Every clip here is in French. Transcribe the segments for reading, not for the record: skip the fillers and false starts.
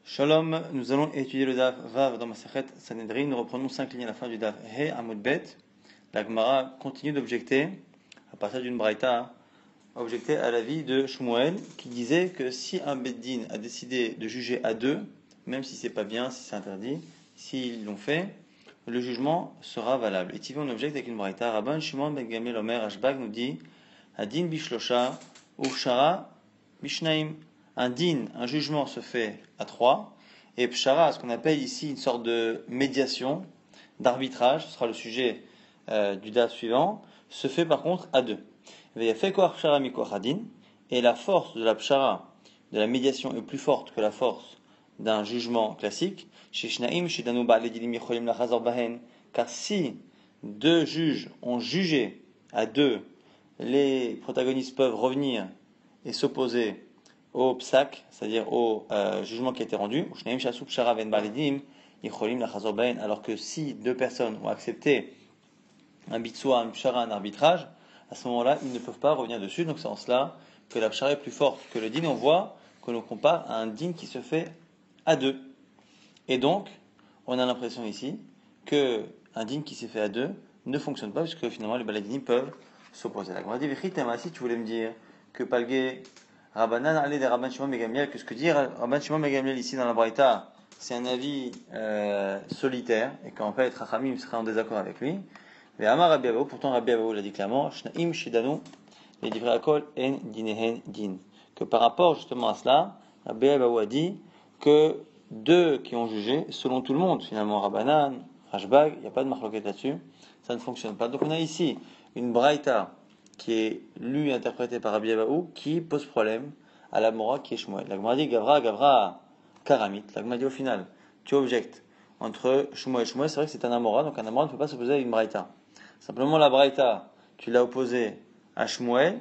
Shalom, nous allons étudier le Daf Vav dans Masechet Sanhedrin. Nous reprenons 5 lignes à la fin du Daf He Amud Bet. La Gemara continue d'objecter, à partir d'une braïta, objecter à l'avis de Shmuel, qui disait que si un Beddin a décidé de juger à deux, même si c'est pas bien, si c'est interdit, s'ils l'ont fait, le jugement sera valable. Et Tivi, on objecte avec une braïta. Rabban Shimon Ben Gamliel Omer Ashbag nous dit Adin Bishlosha Ufshara Bishnaim. Un din, un jugement se fait à trois, et pshara, ce qu'on appelle ici une sorte de médiation, d'arbitrage, ce sera le sujet du daf suivant, se fait par contre à deux. Et la force de la pshara, de la médiation, est plus forte que la force d'un jugement classique. Car si deux juges ont jugé à deux, les protagonistes peuvent revenir et s'opposer au psak, c'est-à-dire au jugement qui a été rendu, alors que si deux personnes ont accepté un bitsua, un pshara, un arbitrage, à ce moment-là, ils ne peuvent pas revenir dessus. Donc c'est en cela que la pshara est plus forte que le din. On voit que l'on compare à un din qui se fait à deux. Et donc, on a l'impression ici que un din qui s'est fait à deux ne fonctionne pas, puisque finalement les baladinim peuvent s'opposer. La Gemara dit, si tu voulais me dire que Palgué Rabbanan allait des Rabban Shimon Ben Gamliel, que ce que dit Rabban Shimon Ben Gamliel ici dans la Braïta, c'est un avis solitaire, et qu'en fait Rachamim serait en désaccord avec lui. Mais Amar Rabbi Abahu, pourtant Rabbi Abahu l'a dit clairement, Shnaim Shidanu, les divrei akol en dinehen din. Que par rapport justement à cela, Rabbi Abahu a dit que deux qui ont jugé, selon tout le monde, finalement Rabbanan, Rashbag, il n'y a pas de marloquette là-dessus, ça ne fonctionne pas. Donc on a ici une Braïta qui est lu et interprété par Rabbi Abahu, qui pose problème à la Mora qui est Shmuel. La Gemara dit Gavra, Karamit. La Gemara dit au final, tu objectes entre Shmuel et Shmuel, c'est vrai que c'est un Amora, donc un Amora ne peut pas s'opposer à une Braïta. Simplement la Braïta, tu l'as opposée à Shmuel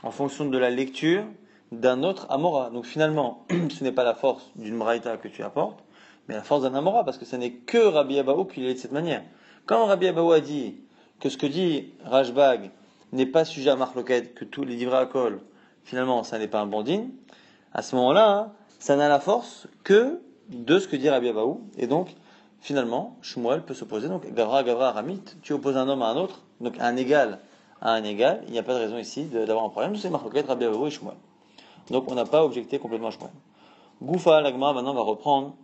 en fonction de la lecture d'un autre Amora. Donc finalement, ce n'est pas la force d'une Braïta que tu apportes, mais la force d'un Amora, parce que ce n'est que Rabbi Abahu qui l'est de cette manière. Quand Rabbi Abahu a dit que ce que dit Rashbag n'est pas sujet à marloquette, que tous les divrei akol, finalement, ça n'est pas un bandin, à ce moment-là, ça n'a la force que de ce que dit Rabbi Abahu, et donc, finalement, Shmuel peut s'opposer, donc, Gavra, Aramit, tu opposes un homme à un autre, donc un égal à un égal, il n'y a pas de raison ici d'avoir un problème, c'est marloquette Rabbi Abahu et Shmuel. Donc, on n'a pas objecté complètement à Shmuel. Goufa, l'agma, maintenant, va reprendre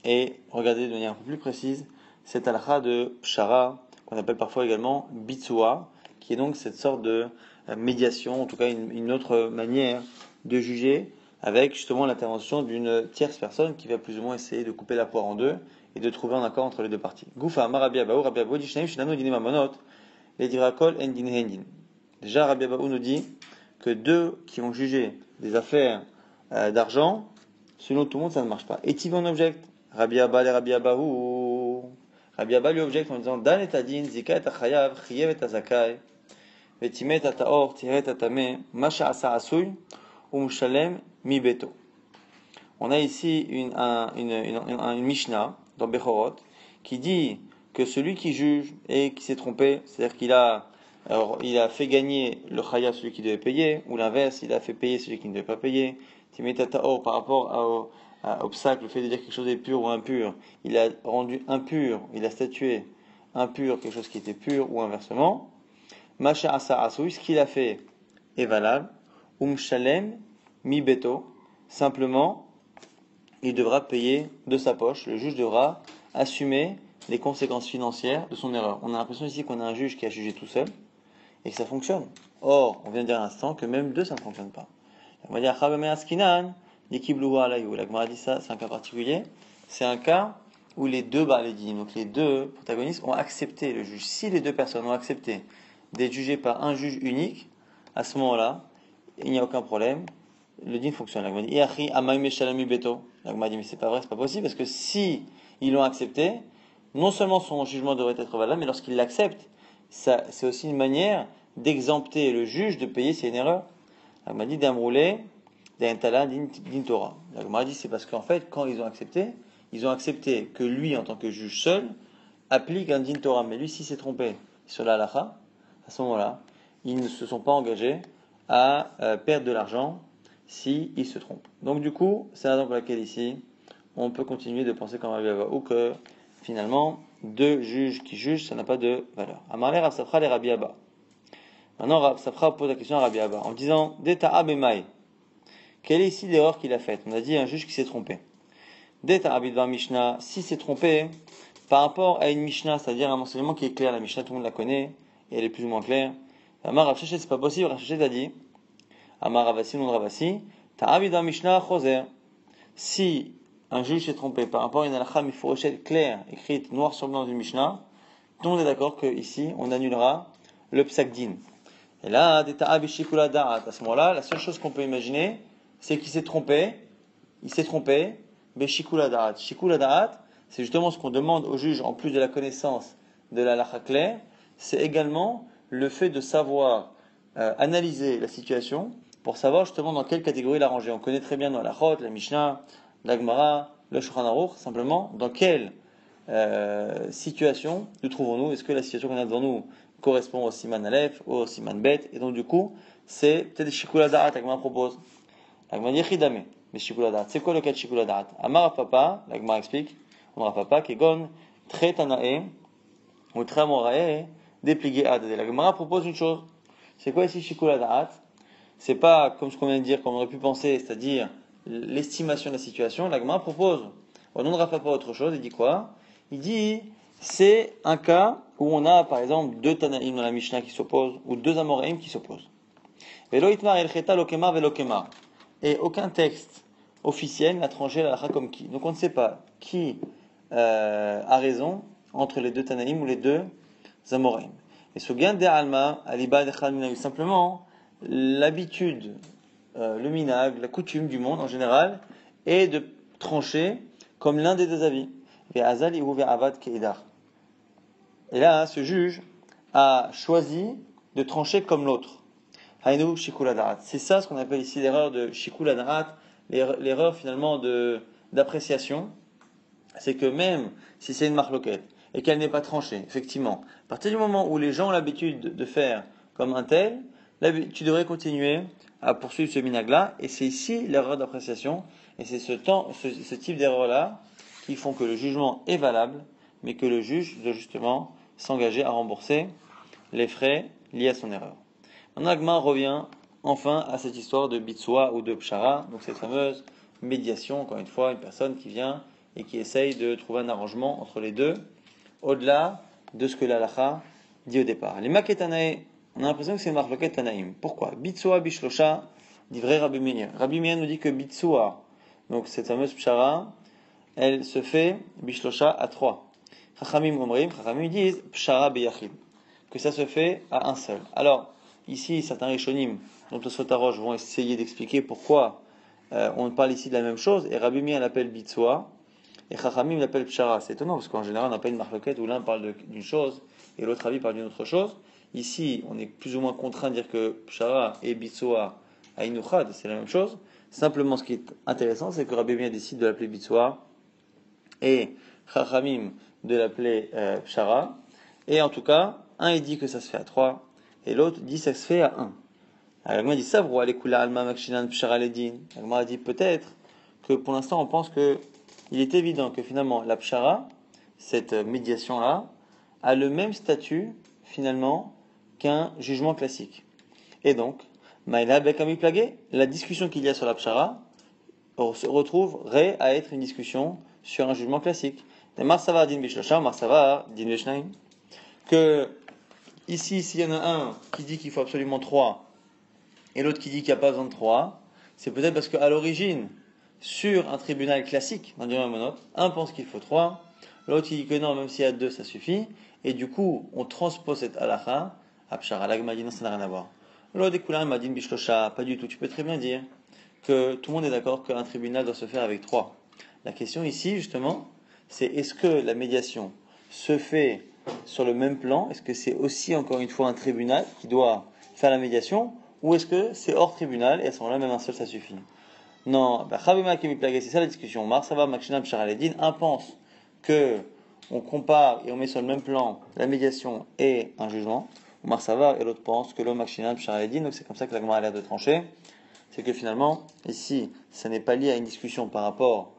et regarder de manière un peu plus précise cette halakha de Pshara, qu'on appelle parfois également Bitsua, qui est donc cette sorte de médiation, en tout cas une autre manière de juger, avec justement l'intervention d'une tierce personne qui va plus ou moins essayer de couper la poire en deux et de trouver un accord entre les deux parties. Goufa, Rabbi Abahu, Dishnaim, Shinano, Dine Mamonot, les dirakol, Endin Hendin. Déjà, Rabbi Abahu nous dit que deux qui ont jugé des affaires d'argent, selon tout le monde, ça ne marche pas. Et Tiv en objecte, Rabbi Abba et Rabbi Abahu. Rabbi Abba lui objecte en disant Dan et Adin, Zika et Achayav, Chiyev et Azakai, Vetimet et Ataor, Tiret et Atame, Masha Asa Asui, Umshalem Mi Beto. On a ici une Mishnah dans Bechorot qui dit que celui qui juge et qui s'est trompé, c'est-à-dire qu'il a fait gagner le Chayav celui qui devait payer, ou l'inverse, il a fait payer celui qui ne devait pas payer, Timet et Ataor par rapport au psak, le fait de dire quelque chose est pur ou impur, il a rendu impur, il a statué impur quelque chose qui était pur ou inversement. Masha asa asui, ce qu'il a fait est valable. Shalem mi beto, simplement, il devra payer de sa poche, le juge devra assumer les conséquences financières de son erreur. On a l'impression ici qu'on a un juge qui a jugé tout seul et que ça fonctionne. Or, on vient de dire à l'instant que même deux, ça ne fonctionne pas. On va dire Chabame Askinan, la Gemara dit ça, c'est un cas particulier. C'est un cas où les deux baledim, donc les deux protagonistes, ont accepté le juge. Si les deux personnes ont accepté d'être jugées par un juge unique, à ce moment-là, il n'y a aucun problème. Le din fonctionne. La Gemara dit mais c'est pas vrai, c'est pas possible, parce que si ils l'ont accepté, non seulement son jugement devrait être valable, mais lorsqu'il l'accepte, c'est aussi une manière d'exempter le juge de payer s'il y a une erreur. La Gemara dit d'amroulé d'Intala din Torah. La Gemara dit c'est parce qu'en fait, quand ils ont accepté que lui, en tant que juge seul, applique un din Torah. Mais lui, s'il s'est trompé sur la halakha, à ce moment-là, ils ne se sont pas engagés à perdre de l'argent s'ils se trompent. Donc du coup, c'est la raison pour laquelle ici, on peut continuer de penser comme Rabbi Abba, ou que finalement, deux juges qui jugent, ça n'a pas de valeur. Amarler Rav Safra les Rabbi Abba. Maintenant, Rav Safra pose la question à Rabbi Abba en disant Deta Abemai. Quelle est ici l'erreur qu'il a faite? On a dit un juge qui s'est trompé. Deta Abidvar Mishnah, si s'est trompé par rapport à une Mishnah, c'est-à-dire un enseignement qui est clair, la Mishnah tout le monde la connaît et elle est plus ou moins claire. Amar Rav Sheshet, c'est pas possible. Rav Sheshet a dit Amar Ravasi, non Ravasi, Ta Abidvar Mishnah Choser. Si un juge s'est trompé par rapport à une halakha mifuroshet claire, écrite noir sur blanc dans une Mishnah, tout le monde est d'accord qu'ici, on annulera le psak din. Et là, à ce moment-là, la seule chose qu'on peut imaginer, c'est qu'il s'est trompé, beshikula da'at. Shikula da'at, c'est justement ce qu'on demande au juge, en plus de la connaissance de la halakha claire, c'est également le fait de savoir analyser la situation pour savoir justement dans quelle catégorie la ranger. On connaît très bien dans la Chot, la Mishnah, la Gemara, le Shulchan Aruch, simplement dans quelle situation nous trouvons-nous. Est-ce que la situation qu'on a devant nous correspond au Siman Aleph ou au Siman Bet? Et donc du coup, c'est peut-être Shikula Da'at, la Gemara propose. La Gemara dit Chidame, mais Shikula Da'at. C'est quoi le cas de Shikula Da'at? Amar Papa, la Gemara explique, on aura Papa, Kegon, Tre Tanae, ou Tre Morae, déplié Ad. La Gemara propose une chose. C'est quoi ici Shikula Da'at? C'est pas comme ce qu'on vient de dire, comme on aurait pu penser, c'est-à-dire l'estimation de la situation. La Gemara propose, au nom de Rav Papa, autre chose. Il dit quoi? Il dit, c'est un cas où on a, par exemple, deux Tanaïm dans la Mishnah qui s'opposent, ou deux Amoraïm qui s'opposent. Velo itmar el cheta lokemar velo kemar. Et aucun texte officiel n'a tranché la halakha comme qui. Donc on ne sait pas qui a raison entre les deux Tanaïm ou les deux Amoraïm. Et ce gain de Alma, aliba dechal minayu, simplement, l'habitude, le minag, la coutume du monde en général, est de trancher comme l'un des deux avis. Et là, ce juge a choisi de trancher comme l'autre. C'est ça ce qu'on appelle ici l'erreur de shikul hadarat, l'erreur finalement d'appréciation. C'est que même si c'est une marloquette et qu'elle n'est pas tranchée, effectivement, à partir du moment où les gens ont l'habitude de faire comme un tel, tu devrais continuer à poursuivre ce minag-là, et c'est ici l'erreur d'appréciation, et c'est ce type d'erreur-là qui font que le jugement est valable, mais que le juge doit justement s'engager à rembourser les frais liés à son erreur. Maintenant, Agma revient enfin à cette histoire de bitsua ou de pshara, donc cette fameuse médiation, encore une fois, une personne qui vient et qui essaye de trouver un arrangement entre les deux, au-delà de ce que l'halakha dit au départ. Les maketanae, on a l'impression que c'est une marloquette tanaïm. Pourquoi? Bitsua bishlosha, dit vrai Rabbi Meir. Rabbi Meir nous dit que bitsua, donc cette fameuse pshara, elle se fait bishlosha à 3. Chachamim omrim, Chachamim disent pshara beyachid, que ça se fait à un seul. Alors, ici, certains rishonim, dont Tosfot Arosh, vont essayer d'expliquer pourquoi on parle ici de la même chose, et Rabbi Meir l'appelle bitsua, et Chachamim l'appelle pshara. C'est étonnant, parce qu'en général, on n'a pas une marloquette où l'un parle d'une chose, et l'autre avis parle d'une autre chose. Ici, on est plus ou moins contraint de dire que pshara et bitsua à inuchad, c'est la même chose. Simplement, ce qui est intéressant, c'est que Rabbi Meir décide de l'appeler bitsua, et Chachamim de l'appeler pshara. Et en tout cas, un il dit que ça se fait à 3, et l'autre dit que ça se fait à 1. L'Agma dit ça, l'Agma dit peut-être que pour l'instant on pense que il est évident que finalement la pshara, cette médiation-là, a le même statut finalement qu'un jugement classique. Et donc, la discussion qu'il y a sur la pshara se retrouverait à être une discussion sur un jugement classique. Que ici, s'il y en a un qui dit qu'il faut absolument 3 et l'autre qui dit qu'il n'y a pas besoin de 3, c'est peut-être parce qu'à l'origine, sur un tribunal classique, dans un monote, un pense qu'il faut 3, l'autre il dit que non, même s'il y a 2, ça suffit, et du coup, on transpose cette halakha à pshara. L'Agma dit non, ça n'a rien à voir. L'autre des couleurs, il m'a dit bishlosha, pas du tout. Tu peux très bien dire que tout le monde est d'accord qu'un tribunal doit se faire avec 3. La question ici, justement, c'est est-ce que la médiation se fait sur le même plan? Est-ce que c'est aussi, encore une fois, un tribunal qui doit faire la médiation? Ou est-ce que c'est hors tribunal et à ce moment-là, même un seul, ça suffit? Non, c'est ça la discussion. Marsava, Makshinam, Sharaledin, un pense que on compare et on met sur le même plan la médiation et un jugement. Marsava et l'autre pense que l'homme Makshinam, Sharaledin, donc c'est comme ça que la Gemara a l'air de trancher. C'est que finalement, ici, ça n'est pas lié à une discussion par rapport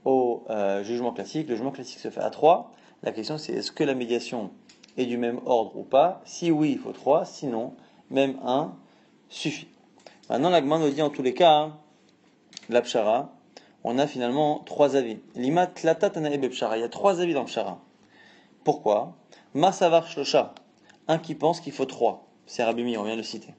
au jugement classique. Le jugement classique se fait à 3. La question c'est est-ce que la médiation est du même ordre ou pas? Si oui, il faut 3. Sinon, même 1 suffit. Maintenant, la Gemara nous dit en tous les cas, hein, la pshara, on a finalement 3 avis. Lima tlata tanae bepshara. Il y a 3 avis dans le pshara. Pourquoi? Mar savar shlosha. Un qui pense qu'il faut 3. C'est Rabbi Meir, on vient de le citer.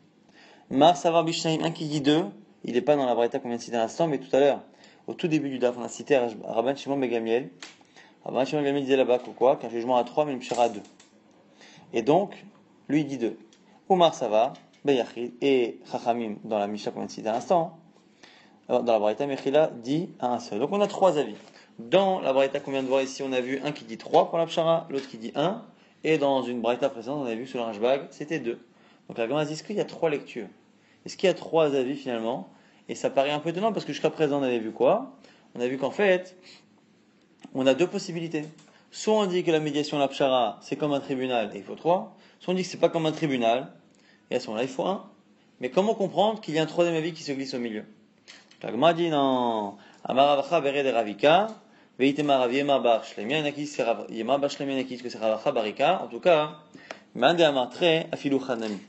Mar savar bishnaim. Un qui dit 2. Il n'est pas dans la braïta qu'on vient de citer à l'instant, mais tout à l'heure, au tout début du daf, on a cité Rabban Shimon ben Gamliel. Rabban Shimon ben Gamliel disait là-bas qu'un jugement à 3, mais une pshara à 2. Et donc, lui il dit 2. Omar Sava, Beyachid, et Chachamim, dans la Mishnah qu'on vient de citer à l'instant, dans la Braïta, Mechila dit à un seul. Donc on a 3 avis. Dans la Braïta qu'on vient de voir ici, on a vu un qui dit 3 pour la pshara, l'autre qui dit 1, et dans une Braïta précédente, on a vu sur le Rashbag, c'était 2. Donc la Gemara dit, est-ce qu'il y a 3 lectures? Est-ce qu'il y a 3 avis finalement? Et ça paraît un peu étonnant parce que jusqu'à présent, on avait vu quoi? On a vu qu'en fait, on a 2 possibilités. Soit on dit que la médiation la pshara, c'est comme un tribunal et il faut 3, soit on dit que c'est pas comme un tribunal, et à ce moment-là, il faut 1. Mais comment comprendre qu'il y a un 3e avis qui se glisse au milieu? La Gemara dit non. Amaravacha vered ravika, veitema raviema bar shlemia, yanakis c'est raviema bar shlemia, yanakis que c'est ravacha barika. En tout cas, mande amartre afilu chanami.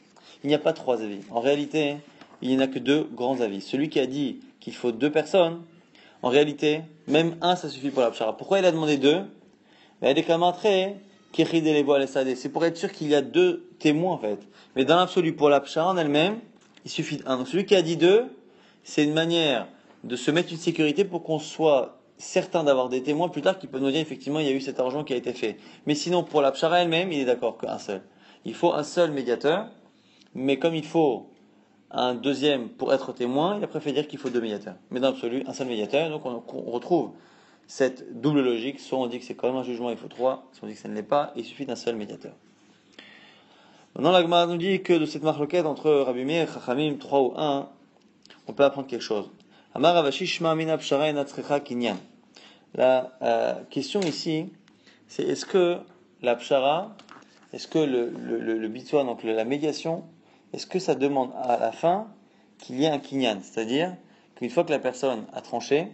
Il n'y a pas 3 avis. En réalité, il n'y en a que 2 grands avis. Celui qui a dit qu'il faut 2 personnes, en réalité, même 1 ça suffit pour la pshara. Pourquoi il a demandé 2? C'est pour être sûr qu'il y a 2 témoins en fait. Mais dans l'absolu, pour la pshara en elle-même, il suffit d'1. Donc celui qui a dit 2, c'est une manière de se mettre une sécurité pour qu'on soit certain d'avoir des témoins plus tard qui peuvent nous dire effectivement il y a eu cet argent qui a été fait. Mais sinon, pour la pshara elle-même, il est d'accord qu'un seul. Il faut un seul médiateur, mais comme il faut un deuxième pour être témoin, il a préféré dire qu'il faut 2 médiateurs. Mais dans l'absolu, un seul médiateur. Donc on retrouve cette double logique. Soit on dit que c'est quand même un jugement, il faut 3. Soit on dit que ça ne l'est pas, il suffit d'un seul médiateur. Maintenant, la Gemara nous dit que de cette marloquette entre Rabbi Meir et Chachamim, 3 ou 1, on peut apprendre quelque chose. Amar Ravashi Shma Mina Pshara Enatzrecha Kinyan. La question ici, c'est est-ce que la pshara, est-ce que le bitsoua, donc la médiation, est-ce que ça demande à la fin qu'il y ait un kinyan? C'est-à-dire qu'une fois que la personne a tranché,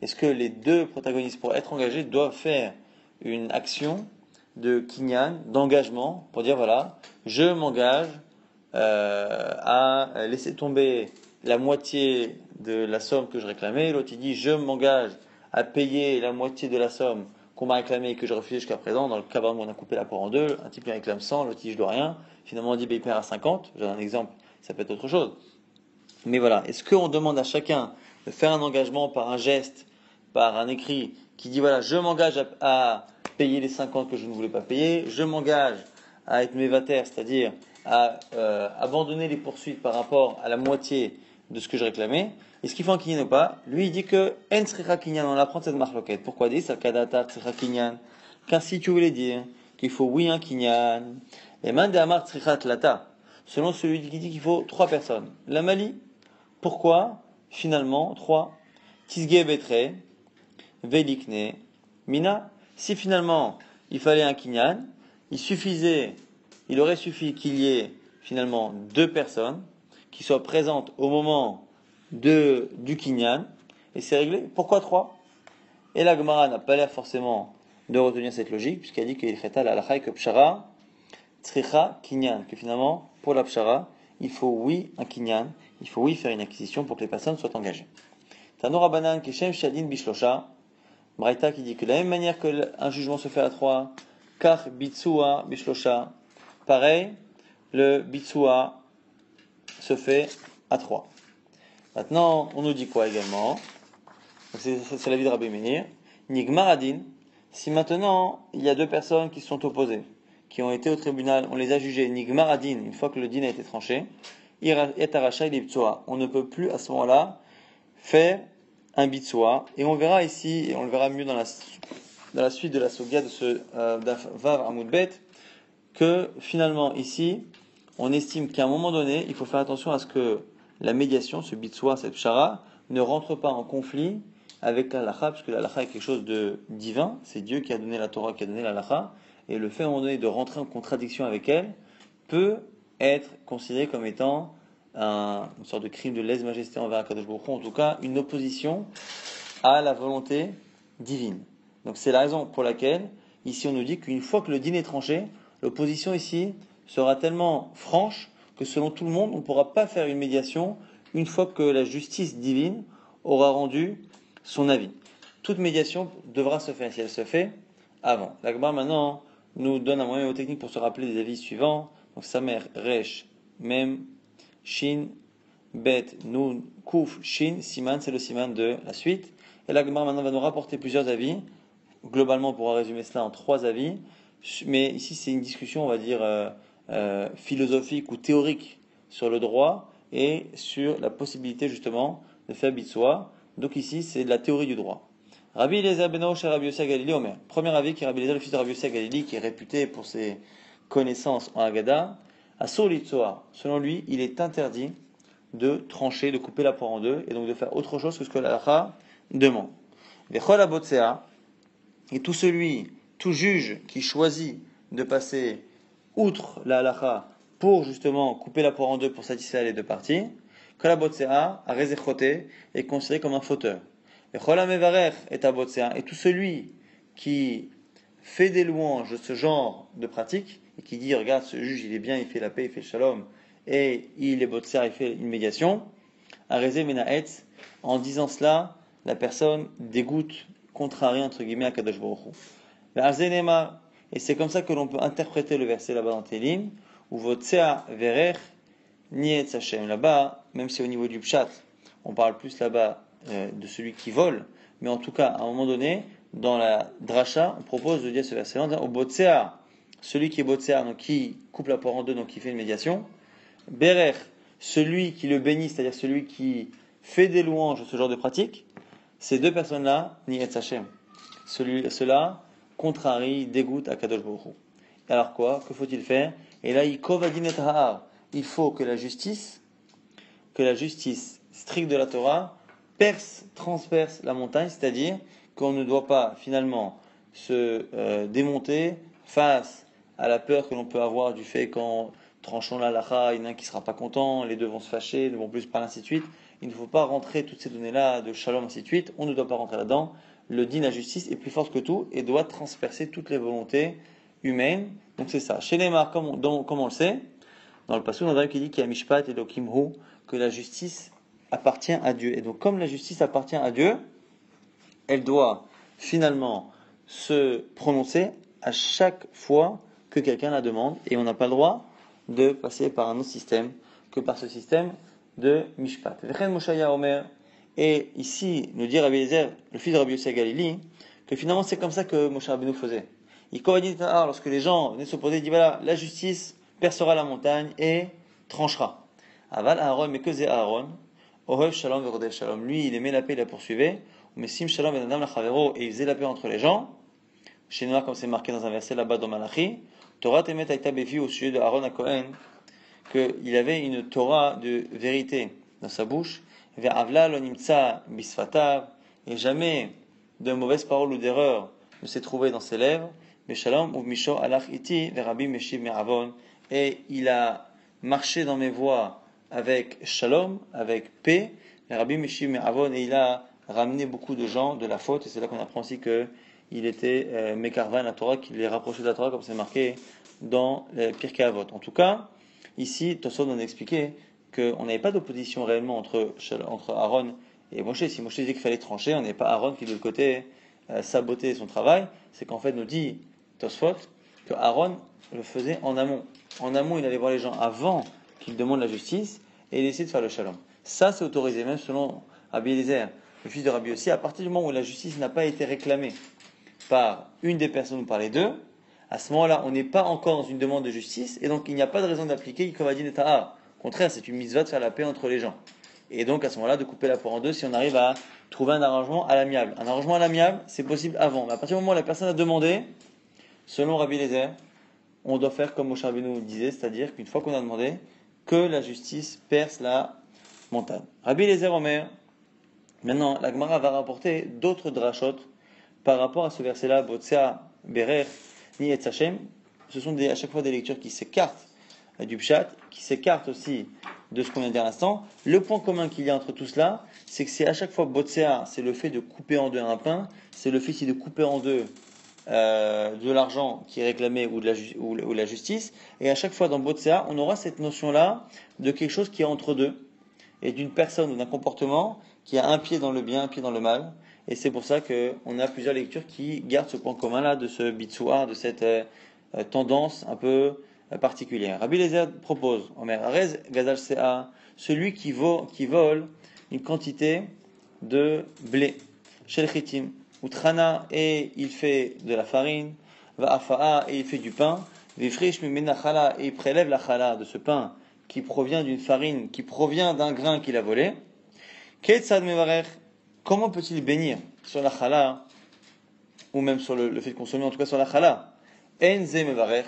est-ce que les 2 protagonistes, pour être engagés, doivent faire une action de kinyan, d'engagement, pour dire voilà, je m'engage à laisser tomber la moitié de la somme que je réclamais. L'autre il dit je m'engage à payer la moitié de la somme qu'on m'a réclamée et que j'ai refusé jusqu'à présent. Dans le cas où on a coupé la poire en 2, un type lui réclame 100, l'autre dit je dois rien. Finalement on dit il perd à 50. J'ai un exemple, ça peut être autre chose. Mais voilà, est-ce qu'on demande à chacun de faire un engagement par un geste, par un écrit, qui dit voilà, je m'engage à payer les 50 que je ne voulais pas payer, je m'engage à être mévataire, c'est-à-dire à abandonner les poursuites par rapport à la moitié de ce que je réclamais. Est-ce qu'il faut un kinyan ou pas? Lui, il dit que en sricha kinyan, on apprend cette marloquette. Pourquoi dit ça? Kadata sricha kinyan. Car si tu voulais dire qu'il faut oui un kinyan, et man de amar sricha tlata, selon celui qui dit qu'il faut 3 personnes. La Mali, pourquoi finalement 3? Tisge betre, velikne, mina. Si finalement il fallait un kinyan, il aurait suffi qu'il y ait finalement 2 personnes qui soient présentes au moment du kinyan, et c'est réglé. Pourquoi 3? Et la Gemara n'a pas l'air forcément de retenir cette logique, puisqu'elle dit qu'il fait à la halakha que pshara, tzricha, kinyan, que finalement, pour la pshara, il faut oui un kinyan, il faut oui faire une acquisition pour que les personnes soient engagées. Tanora banan keshem shadin bishlosha, Braïta qui dit que de la même manière que un jugement se fait à 3, kach bitsua bishlosha, pareil, le bitsua se fait à 3. Maintenant, on nous dit quoi également? C'est l'avis de Rabbi Meir. Nigmaradin, si maintenant il y a 2 personnes qui se sont opposées, qui ont été au tribunal, on les a jugées, Nigmaradin, une fois que le din a été tranché, on ne peut plus à ce moment-là faire un bitsua, et on verra ici, et on le verra mieux dans la suite de la soga de ce Vav Amoudbet, que finalement ici, on estime qu'à un moment donné, il faut faire attention à ce que la médiation, ce bitsua, cette pshara, ne rentre pas en conflit avec la halakha, puisque la halakha est quelque chose de divin, c'est Dieu qui a donné la Torah, qui a donné la halakha, et le fait à un moment donné de rentrer en contradiction avec elle peut être considéré comme étant une sorte de crime de lèse-majesté envers Akadosh Baruch Hu, en tout cas une opposition à la volonté divine. Donc c'est la raison pour laquelle, ici on nous dit qu'une fois que le din est tranché, l'opposition ici sera tellement franche que selon tout le monde, on ne pourra pas faire une médiation une fois que la justice divine aura rendu son avis. Toute médiation devra se faire, si elle se fait, avant. La Gemara maintenant nous donne un moyen technique pour se rappeler des avis suivants. Donc Samer, Resh, Mem, Shin, Bet, Nun, Kuf, Shin, Siman, c'est le Siman de la suite. Et la Gemara maintenant va nous rapporter plusieurs avis. Globalement, on pourra résumer cela en 3 avis. Mais ici, c'est une discussion, on va dire, philosophique ou théorique sur le droit et sur la possibilité, justement, de faire bitsoa. Donc ici, c'est de la théorie du droit. Rabbi Eliezer ben Osh et Rabbi Yossi Galili Omer. Premier avis qui est Rabbi Eliezer, le fils de Rabbi Yossi Galili, qui est réputé pour ses connaissances en Haggadah. Asur litzoa. Selon lui, il est interdit de trancher, de couper la poire en deux, et donc de faire autre chose que ce que la halakha demande. Vechol abotsea. Et tout juge qui choisit de passer outre la halakha pour justement couper la poire en deux pour satisfaire les deux parties, kol abotsea a rezechoté est considéré comme un fauteur. Et tout celui qui fait des louanges de ce genre de pratique, et qui dit, regarde, ce juge, il est bien, il fait la paix, il fait le shalom, et il est botsea, il fait une médiation, arezé menaetz, en disant cela, la personne dégoûte, contrarie, entre guillemets, à Kadosh Baruch Hu. Et c'est comme ça que l'on peut interpréter le verset là-bas dans Télim, où votsea verer nietz Hashem. Là-bas, même si au niveau du pshat, on parle plus là-bas de celui qui vole, mais en tout cas, à un moment donné, dans la dracha, on propose de dire ce verset-là, au botsea, celui qui est botsea, donc qui coupe la poire en deux, donc qui fait une médiation, berer, celui qui le bénit, c'est-à-dire celui qui fait des louanges de ce genre de pratique, ces deux personnes-là, nietz Hashem. Cela contrarie, dégoûte à Kadosh Baruch Hu. Alors quoi? Que faut-il faire? Et là, il faut que la justice stricte de la Torah transperce la montagne, c'est-à-dire qu'on ne doit pas finalement se démonter face à la peur que l'on peut avoir du fait qu'en tranchant la halakha, il y en a un qui ne sera pas content, les deux vont se fâcher, ne vont plus parler, ainsi de suite. Il ne faut pas rentrer toutes ces données-là de shalom, ainsi de suite. On ne doit pas rentrer là-dedans. Le din, la justice, est plus fort que tout et doit transpercer toutes les volontés humaines. Donc c'est ça. Chez les Neymar, comme on le sait, dans le passage, on a qui dit qu'il y a Mishpat et Elokim Hu, que la justice appartient à Dieu. Et donc, comme la justice appartient à Dieu, elle doit finalement se prononcer à chaque fois que quelqu'un la demande. Et on n'a pas le droit de passer par un autre système que par ce système de Mishpat. Et ici, nous dit Rabbi Eliezer, le fils de Rabbi Yossi Galili, que finalement c'est comme ça que Moshe Rabbeinu faisait. Lorsque les gens venaient s'opposer, il dit voilà, la justice percera la montagne et tranchera. Aval Aaron, mais que c'est Aaron? Ohev Shalom ve'Rodef Shalom. Lui, il aimait la paix, il la poursuivait. Mais Sim Shalom ve'Nadam lachavero, et il faisait la paix entre les gens. Chez nous, comme c'est marqué dans un verset là-bas dans Malachi, Torah temet aita befi au sujet de Aaron à Cohen, qu'il avait une Torah de vérité dans sa bouche, ve'avla lo nimtza bisfatav, et jamais de mauvaises paroles ou d'erreurs ne s'est trouvé dans ses lèvres. Beshalom ou misho alach iti ve'rabbi meshiv me'avon, et il a marché dans mes voies avec shalom, avec paix, ve'rabbi meshiv me'avon, et il a ramené beaucoup de gens de la faute. Et c'est là qu'on apprend aussi que il était mekarvan la Torah, qu'il est rapproché de la Torah, comme c'est marqué dans les Pirkei Avot. En tout cas, ici, Tosfot nous a expliqué qu'on n'avait pas d'opposition réellement entre Aaron et Moshe. Si Moshe disait qu'il fallait trancher, on n'avait pas Aaron qui de l'autre côté sabotait son travail. C'est qu'en fait, nous dit Tosfot que Aaron le faisait en amont. En amont, il allait voir les gens avant qu'ils demandent la justice et il essayait de faire le shalom. Ça, c'est autorisé, même selon Rabbi Eliezer, le fils de Rabbi Yossi, à partir du moment où la justice n'a pas été réclamée par une des personnes ou par les deux, à ce moment-là, on n'est pas encore dans une demande de justice, et donc il n'y a pas de raison d'appliquer Yikovadin et Ta'a. Au contraire, c'est une mitzvah de faire la paix entre les gens. Et donc à ce moment-là, de couper la poire en deux si on arrive à trouver un arrangement à l'amiable. Un arrangement à l'amiable, c'est possible avant. Mais à partir du moment où la personne a demandé, selon Rabbi Eliezer, on doit faire comme Moshe Rabbeinu disait, c'est-à-dire qu'une fois qu'on a demandé, que la justice perce la montagne. Rabbi Eliezer Omer, maintenant, la Gemara va rapporter d'autres drachot par rapport à ce verset-là, Botsea, Berer, Ni et Hashem. Ce sont à chaque fois des lectures qui s'écartent du pshat, qui s'écartent aussi de ce qu'on vient de dire à l'instant. Le point commun qu'il y a entre tout cela, c'est que c'est à chaque fois botsea, c'est le fait de couper en deux un pain, c'est le fait ici de couper en deux de l'argent qui est réclamé ou la justice, et à chaque fois dans botsea, on aura cette notion-là de quelque chose qui est entre deux, et d'une personne ou d'un comportement qui a un pied dans le bien, un pied dans le mal, et c'est pour ça qu'on a plusieurs lectures qui gardent ce point commun-là de ce bitsoir, de cette tendance un peu particulière. Rabbi Eliezer propose, Omer Arez Gazal Sea, celui qui vole une quantité de blé, Shel Chitim, Utrana, et il fait de la farine, Va'afa'a, et il fait du pain, Vifrish Mimena Chala, et il prélève la chala de ce pain qui provient d'une farine, qui provient d'un grain qu'il a volé. Ketzad Mevarech, comment peut-il bénir sur la chala, ou même sur le fait de consommer, en tout cas sur la chala? Enze Mevarech,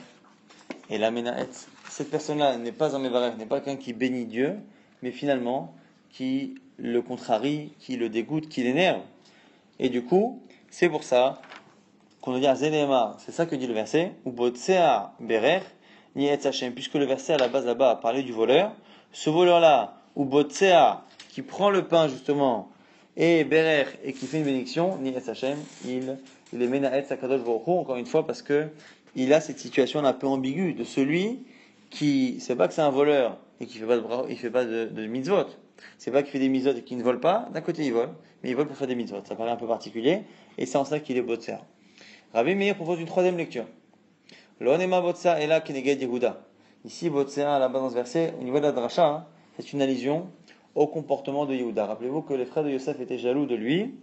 et la menaet, cette personne-là n'est pas un mevarech, n'est pas quelqu'un qui bénit Dieu, mais finalement qui le contrarie, qui le dégoûte, qui l'énerve. Et du coup, c'est pour ça qu'on va dire Zéléma, c'est ça que dit le verset, ou Botsea Berer, ni Etz Hashem, puisque le verset à la base là-bas a parlé du voleur. Ce voleur-là, ou Botsea, qui prend le pain justement, et Berer, et qui fait une bénédiction, ni Etz Hashem, il est Menaetz Akadosh Baruch Hu, encore une fois, parce que il a cette situation un peu ambiguë de celui qui, c'est pas que c'est un voleur et qui fait pas de mitzvot. C'est pas qu'il fait des mitzvot et qu'il ne vole pas. D'un côté, il vole, mais il vole pour faire des mitzvot. Ça paraît un peu particulier, et c'est en ça qu'il est botser. Rabbi Meir propose une troisième lecture. L'onema botsa est là keneged Yehuda. Ici, botser, là-bas dans ce verset, au niveau de la dracha, c'est une allusion au comportement de Yehuda. Rappelez-vous que les frères de Yosef étaient jaloux de lui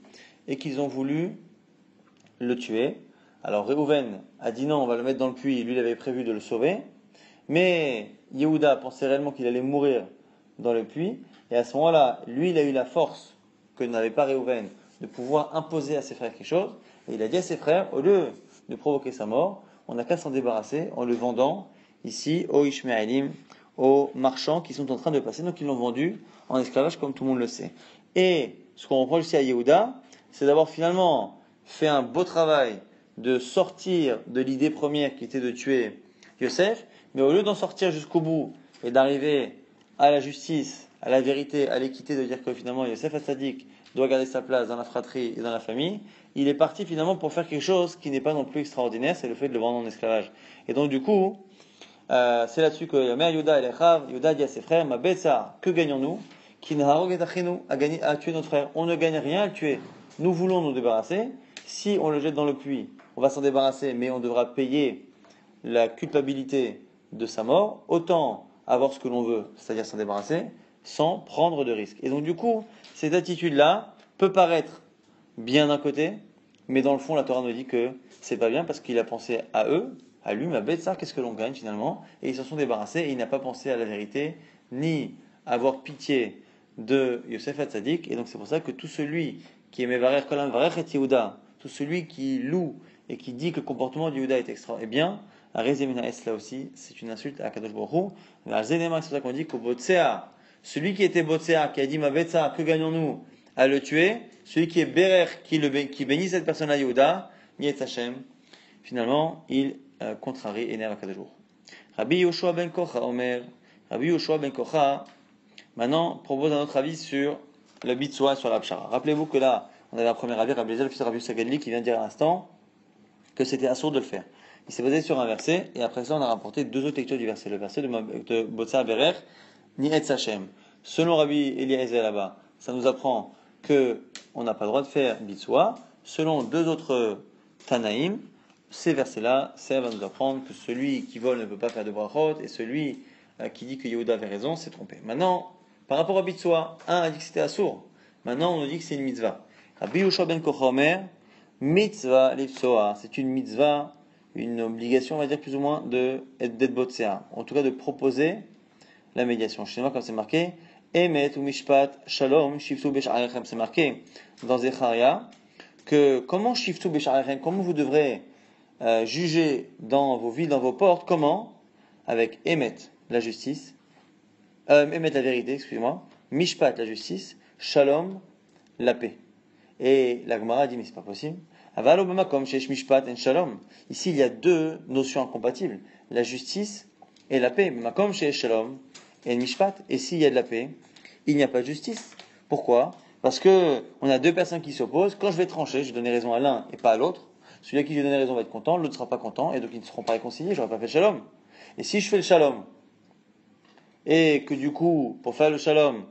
et qu'ils ont voulu le tuer. Alors Réhouven a dit non, on va le mettre dans le puits, lui il avait prévu de le sauver, mais Yehuda pensait réellement qu'il allait mourir dans le puits, et à ce moment-là, lui il a eu la force que n'avait pas Réhouven de pouvoir imposer à ses frères quelque chose, et il a dit à ses frères, au lieu de provoquer sa mort, on n'a qu'à s'en débarrasser en le vendant ici aux Ishmaélim, aux marchands qui sont en train de passer, donc ils l'ont vendu en esclavage comme tout le monde le sait. Et ce qu'on reproche ici à Yehuda, c'est d'avoir finalement fait un beau travail de sortir de l'idée première qui était de tuer Yosef, mais au lieu d'en sortir jusqu'au bout et d'arriver à la justice, à la vérité, à l'équité, de dire que finalement Yosef Hatzadik doit garder sa place dans la fratrie et dans la famille, il est parti finalement pour faire quelque chose qui n'est pas non plus extraordinaire, c'est le fait de le vendre en esclavage. Et donc du coup, c'est là-dessus que la mère Yuda et l'Echav, Yuda dit à ses frères, ma betsa, que gagnons-nous? Qui à tuer notre frère. On ne gagne rien à le tuer. Nous voulons nous débarrasser. Si on le jette dans le puits, on va s'en débarrasser, mais on devra payer la culpabilité de sa mort. Autant avoir ce que l'on veut, c'est-à-dire s'en débarrasser, sans prendre de risques. Et donc du coup, cette attitude-là peut paraître bien d'un côté, mais dans le fond, la Torah nous dit que c'est pas bien parce qu'il a pensé à eux, à lui, ma bête, ça, qu'est-ce que l'on gagne finalement? Et ils s'en sont débarrassés et il n'a pas pensé à la vérité, ni avoir pitié de Yosef Hatzadik. Et donc c'est pour ça que tout celui qui est Mevarer Kolam Varer et Yehuda, tout celui qui loue et qui dit que le comportement de Yehuda est extra, eh bien, à Rezemina Es là aussi, c'est une insulte à Kadosh Baruch Hu. À Zenema, c'est pour ça qu'on dit qu'au Botsea, celui qui était Botsea, qui a dit ma Betsa, que gagnons-nous à le tuer? Celui qui est Berer, qui bénit cette personne-là, Yehuda, Niet Hashem, finalement, il contrarie et énerve Kadosh Baruch Hu. Rabbi Yoshua ben Kocha, Omer, Rabbi Yoshua ben Kocha, maintenant, propose un autre avis sur le Bitsoa, sur la Pshara. Rappelez-vous que là, on avait un premier avis, Rabbi Eliezer, le fils de Rabbi Sagadli, qui vient de dire à l'instant que c'était assourd de le faire. Il s'est basé sur un verset, et après ça, on a rapporté deux autres lectures du verset. Le verset de Botsa Berer, ni Etz Hashem. Selon Rabbi Eliezer là-bas, ça nous apprend que on n'a pas le droit de faire Bitsoa. Selon deux autres Tanaïm, ces versets-là servent à nous apprendre que celui qui vole ne peut pas faire de brachot, et celui qui dit que Yehuda avait raison, s'est trompé. Maintenant, par rapport à Bitsoa, un a dit que c'était assourd. Maintenant, on nous dit que c'est une mitzvah. Rabbi Yoshua ben Kocha Omer, mitzvah l'ipsoa, c'est une mitzvah, une obligation, on va dire plus ou moins, d'être botsea. En tout cas, de proposer la médiation. Chez moi, comme c'est marqué, Emet ou Mishpat Shalom Shiftu Besh'arechem, c'est marqué dans Zecharia que comment Shiftu Besh'arechem, comment vous devrez juger dans vos villes, dans vos portes, comment? Avec Emet, la justice, Emet, la vérité, excusez-moi, Mishpat, la justice, Shalom, la paix. Et la Gemara dit, mais c'est pas possible. Ici, il y a deux notions incompatibles, la justice et la paix. Et mishpat, et s'il y a de la paix, il n'y a pas de justice. Pourquoi? Parce que on a deux personnes qui s'opposent. Quand je vais trancher, je vais donner raison à l'un et pas à l'autre. Celui à qui je vais donner raison va être content, l'autre ne sera pas content, et donc ils ne seront pas réconciliés, j'aurais pas fait le shalom. Et si je fais le shalom, et que du coup, pour faire le shalom,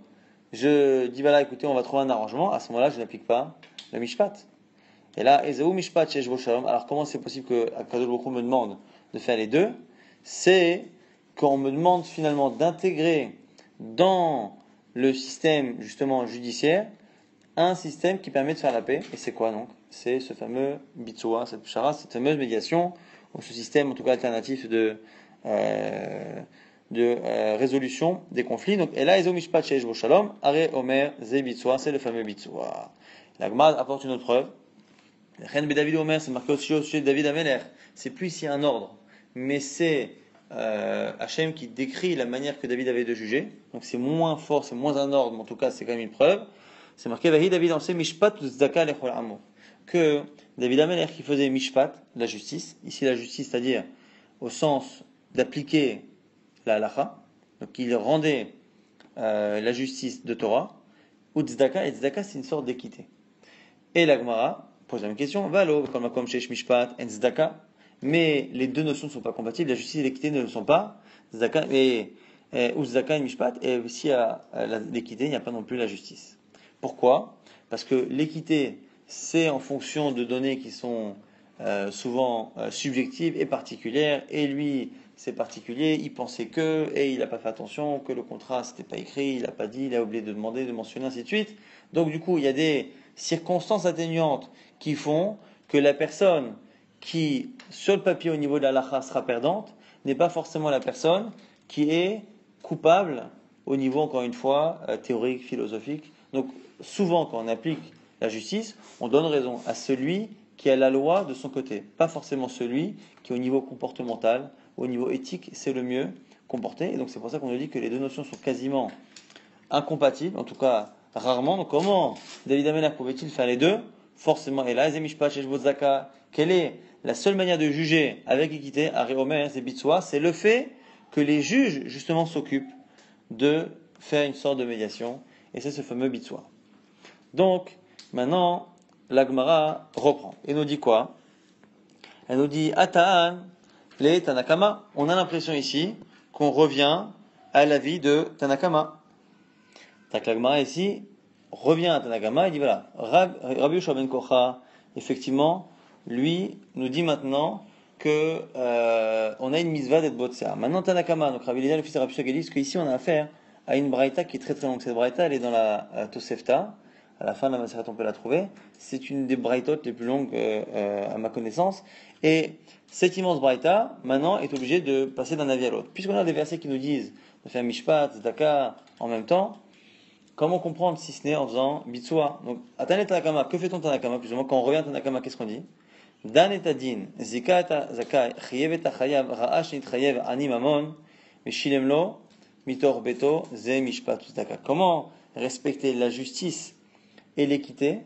je dis voilà, écoutez, on va trouver un arrangement, à ce moment-là, je n'applique pas le mishpat. Et là, Ezaou mishpat sheshbo shalom. Alors comment c'est possible que Akadosh Baruch Hu me demande de faire les deux? C'est qu'on me demande finalement d'intégrer dans le système justement judiciaire un système qui permet de faire la paix. Et c'est quoi donc? C'est ce fameux bitsoua, cette pshara, cette fameuse médiation, ou ce système en tout cas alternatif de résolution des conflits. Donc, et là, Ezo Mishpat Sheish Shalom, Are Omer Ze Bitsoua, c'est le fameux bitsoua. La Gemara apporte une autre preuve. Ren David Omer, c'est marqué aussi au sujet de David Ameler. C'est plus ici un ordre, mais c'est Hachem qui décrit la manière que David avait de juger. Donc c'est moins fort, c'est moins un ordre, mais en tout cas c'est quand même une preuve. C'est marqué Vahi David Ansé Mishpat Tzedaka Lechol Amo. Que David Ameler qui faisait Mishpat, la justice, ici la justice, c'est-à-dire au sens d'appliquer la halacha, donc il rendait la justice de Torah, ou tzedaka, et tzedaka c'est une sorte d'équité. Et la Gemara pose la même question, valo, comme makom shesh mishpat, et tzedaka, mais les deux notions ne sont pas compatibles, la justice et l'équité ne le sont pas, tzedaka ou tzedaka et mishpat, et s'il y a l'équité, il n'y a pas non plus la justice. Pourquoi? Parce que l'équité, c'est en fonction de données qui sont souvent subjectives et particulières, et lui, c'est particulier, il pensait que, et il n'a pas fait attention, que le contrat c'était pas écrit, il n'a pas dit, il a oublié de demander, de mentionner, ainsi de suite. Donc du coup, il y a des circonstances atténuantes qui font que la personne qui, sur le papier au niveau de la halakha, sera perdante, n'est pas forcément la personne qui est coupable au niveau, encore une fois, théorique, philosophique. Donc souvent, quand on applique la justice, on donne raison à celui qui a la loi de son côté, pas forcément celui qui, au niveau comportemental, au niveau éthique, c'est le mieux comporté. Et donc c'est pour ça qu'on nous dit que les deux notions sont quasiment incompatibles, en tout cas rarement. Donc comment David Ameller pouvait-il faire les deux? Forcément, et là, quelle est la seule manière de juger avec équité, c'est le fait que les juges, justement, s'occupent de faire une sorte de médiation, et c'est ce fameux bitsoua. Donc, maintenant, la Gemara reprend. Et nous dit quoi? Elle nous dit, Ataan, les Tanakama. On a l'impression ici qu'on revient à l'avis de Tanakama. La Gemara ici revient à Tanakama et dit voilà, Rabbi Yoshua ben Kocha, effectivement, lui nous dit maintenant que on a une mitzvah d'être botsea. Maintenant Tanakama, donc Rabbi Eliezer, le fils de Rabbi Yoshua, dit qu'ici on a affaire à une braïta qui est très très longue. Cette braïta, elle est dans la Tosefta. À la fin de la Maseret, on peut la trouver. C'est une des braïtotes les plus longues à ma connaissance. Et cette immense braïta, maintenant, est obligée de passer d'un avis à l'autre. Puisqu'on a des versets qui nous disent de faire mishpat, tzedaka en même temps, comment comprendre si ce n'est en faisant bitsoua? Donc, Atane Tanakama, que fait-on Tanakama? Plus ou moins, quand on revient à Tanakama, qu'est-ce qu'on dit? Dan et adin, zika et zakai, chayev et chayav, ra'ash nit chayev ani mamon, mishilem lo, mitor beto, ze mishpat tzedaka. Comment respecter la justice et l'équité?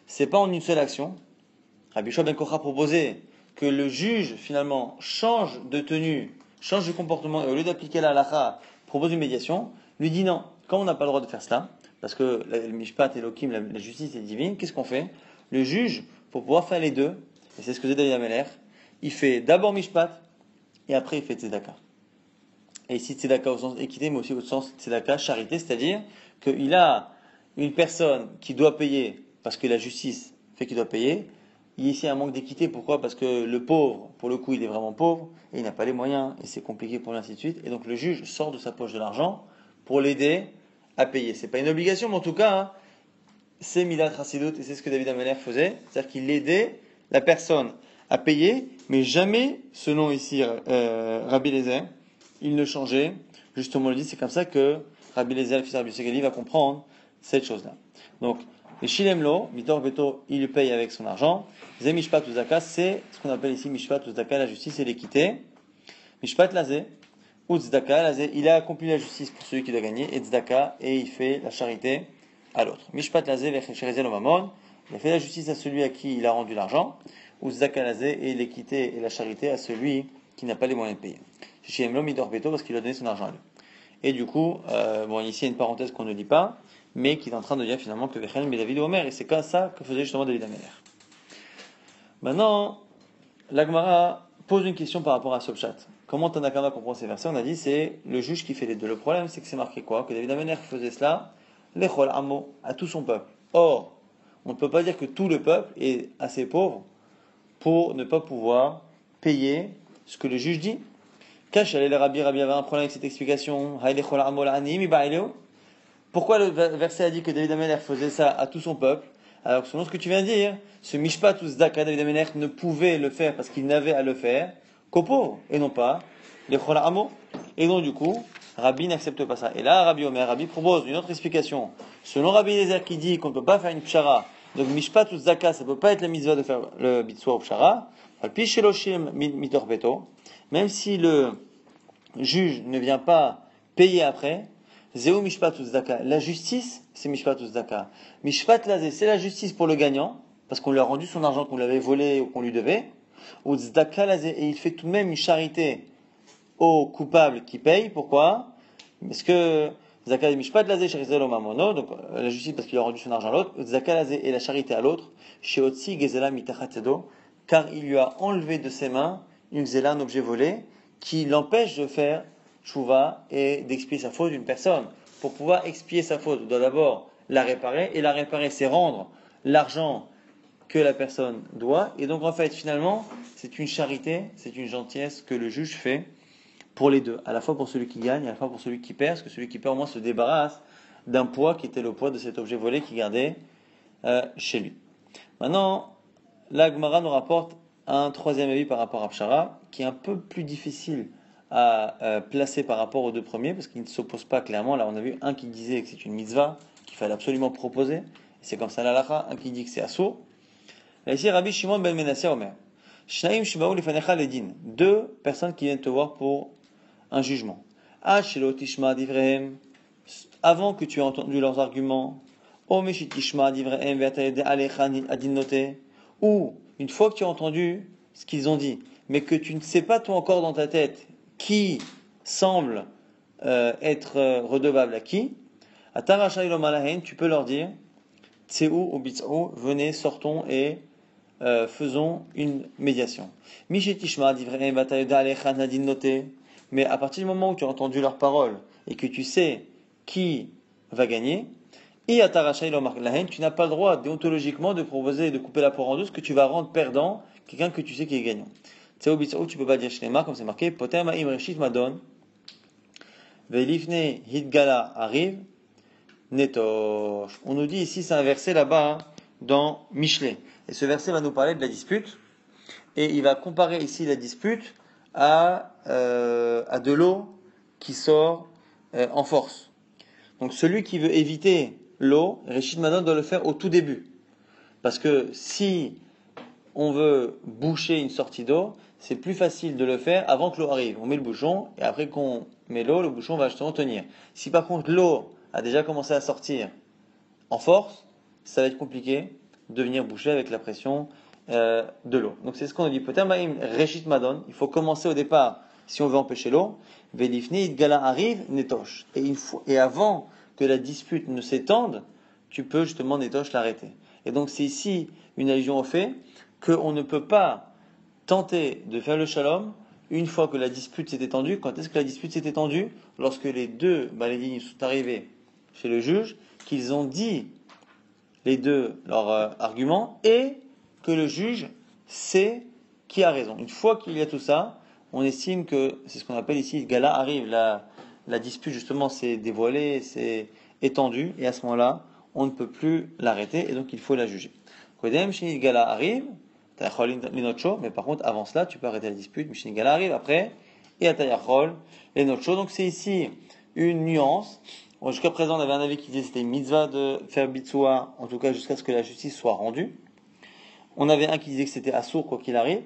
C'est pas en une seule action. Rabbi Yoshua ben Kocha proposait que le juge, finalement, change de tenue, change de comportement, et au lieu d'appliquer la halakha, propose une médiation, lui dit non, comme on n'a pas le droit de faire cela, parce que le mishpat et l'okim, la justice est divine, qu'est-ce qu'on fait? Le juge, pour pouvoir faire les deux, et c'est ce que faisait David Ameller, il fait d'abord mishpat, et après il fait tzedaka. Et ici tzedaka au sens équité, mais aussi au sens tzedaka, charité, c'est-à-dire qu'il a une personne qui doit payer, parce que la justice fait qu'il doit payer. Il y a ici un manque d'équité, pourquoi? Parce que le pauvre, pour le coup, il est vraiment pauvre, et il n'a pas les moyens, et c'est compliqué pour lui, ainsi de suite. Et donc le juge sort de sa poche de l'argent pour l'aider à payer. C'est pas une obligation, mais en tout cas, c'est Milat Chassidut, et c'est ce que David Ameller faisait, c'est-à-dire qu'il aidait la personne à payer, mais jamais, selon ici Rabbi Eliezer, il ne changeait. Justement, on le dit, c'est comme ça que Rabbi Eliezer, le fils de Rabbi Segali, va comprendre cette chose-là. Donc, et Shilemlo, Mitor Beto, il le paye avec son argent. Zé Mishpat ou Zaka, c'est ce qu'on appelle ici Mishpat ou Zaka, la justice et l'équité. Mishpat Lazé, ou Tzedaka, Lazé, il a accompli la justice pour celui qui doit gagner, et Tzedaka, et il fait la charité à l'autre. Mishpat Lazé, Vecherizel Mamon, il a fait la justice à celui à qui il a rendu l'argent, ou Tzedaka Lazé, et l'équité et la charité à celui qui n'a pas les moyens de payer. Shilemlo, Mitor Beto, parce qu'il a donné son argent à lui. Et du coup, bon, ici il y a une parenthèse qu'on ne lit pas, mais qui est en train de dire finalement que Vechel mais David Omer, et c'est comme ça que faisait justement David Améler. Maintenant, la Gemara pose une question par rapport à ce pshat. Comment Tanakama comprend ces versets? On a dit c'est le juge qui fait les deux. Le problème c'est que c'est marqué quoi? Que David Améler faisait cela, l'Echol Amo, à tout son peuple. Or, on ne peut pas dire que tout le peuple est assez pauvre pour ne pas pouvoir payer ce que le juge dit. Cache, allez, le Rabbi avait un problème avec cette explication. Pourquoi le verset a dit que David Améler faisait ça à tout son peuple? Alors, selon ce que tu viens de dire, ce Mishpat ou Zdaka, David Améler ne pouvait le faire parce qu'il n'avait à le faire qu'aux pauvres, et non pas les Cholamo. Et donc, du coup, Rabbi n'accepte pas ça. Et là, Rabbi propose une autre explication. Selon Rabbi Eliezer qui dit qu'on ne peut pas faire une pshara, donc Mishpat ou Zdaka, ça ne peut pas être la mitzvah de faire le bitsua ou pshara, même si le juge ne vient pas payer après, Zéou Mishpat ou Zdaka. La justice, c'est Mishpat ou Zdaka. Mishpat lazé, c'est la justice pour le gagnant, parce qu'on lui a rendu son argent qu'on lui avait volé ou qu'on lui devait. Ou Zdaka lazé, et il fait tout de même une charité au coupable qui paye. Pourquoi? Parce que Zdaka Mishpat lazé, Sherizelo Mamono, donc la justice parce qu'il a rendu son argent à l'autre. Zdaka lazé et la charité à l'autre. Sheotzi Gezela Mitachatado, car il lui a enlevé de ses mains une zéla, un objet volé, qui l'empêche de faire tchouva et d'expier sa faute d'une personne. Pour pouvoir expier sa faute, on doit d'abord la réparer, et la réparer, c'est rendre l'argent que la personne doit. Et donc en fait, finalement, c'est une charité, c'est une gentillesse que le juge fait pour les deux, à la fois pour celui qui gagne, à la fois pour celui qui perd, parce que celui qui perd au moins se débarrasse d'un poids qui était le poids de cet objet volé qu'il gardait chez lui. Maintenant, la Gemara nous rapporte un troisième avis par rapport à Pshara, qui est un peu plus difficile à placer par rapport aux deux premiers, parce qu'ils ne s'opposent pas clairement. Là, on a vu un qui disait que c'est une mitzvah, qu'il fallait absolument proposer, et c'est comme ça l'halakha, un qui dit que c'est assour. Là, ici, Rabbi Shimon ben Menasseh Omer, Shnaim Shibaou Lifanecha Ledin, deux personnes qui viennent te voir pour un jugement. Shelo Tishma Divrehem, avant que tu aies entendu leurs arguments, O Meshit Tishma Divrehem Ve'atayede Alecha Adin Note, ou une fois que tu as entendu ce qu'ils ont dit, mais que tu ne sais pas toi encore dans ta tête qui semble être redevable à qui, tu peux leur dire, Tseu ou Bitsou, venez, sortons et faisons une médiation. Mais à partir du moment où tu as entendu leurs paroles et que tu sais qui va gagner, tu n'as pas le droit déontologiquement de proposer de couper la poire en deux, ce que tu vas rendre perdant quelqu'un que tu sais qui est gagnant. Tu peux pas dire Shnema, comme c'est marqué, Potem Ma'im Reshit Madon, Velifne Hidgala arrive, Netosh. On nous dit ici, c'est un verset là-bas, dans Michelet. Et ce verset va nous parler de la dispute, et il va comparer ici la dispute à de l'eau qui sort en force. Donc celui qui veut éviter l'eau, Reshit Madon doit le faire au tout début. Parce que si on veut boucher une sortie d'eau, c'est plus facile de le faire avant que l'eau arrive. On met le bouchon, et après qu'on met l'eau, le bouchon va justement tenir. Si par contre l'eau a déjà commencé à sortir en force, ça va être compliqué de venir boucher avec la pression de l'eau. Donc c'est ce qu'on a dit. Reshit Madon, il faut commencer au départ si on veut empêcher l'eau. Velifni Idgala arrive, Netosh. Et avant que la dispute ne s'étende, tu peux justement Netosh l'arrêter. Et donc c'est ici une allusion au fait qu'on ne peut pas tenter de faire le shalom une fois que la dispute s'est étendue. Quand est-ce que la dispute s'est étendue? Lorsque les deux balédines sont arrivés chez le juge, qu'ils ont dit les deux leurs arguments et que le juge sait qui a raison. Une fois qu'il y a tout ça, on estime que c'est ce qu'on appelle ici, le gala arrive, la dispute justement s'est dévoilée, s'est étendue, et à ce moment-là, on ne peut plus l'arrêter, et donc il faut la juger. Kodem, Shinit Gala arrive, mais par contre, avant cela, tu peux arrêter la dispute, Shinit Gala arrive après, et Atayachol, les Nocho. Donc c'est ici une nuance. Bon, jusqu'à présent, on avait un avis qui disait que c'était une mitzvah de faire bitsua, en tout cas jusqu'à ce que la justice soit rendue. On avait un qui disait que c'était assour quoi qu'il arrive,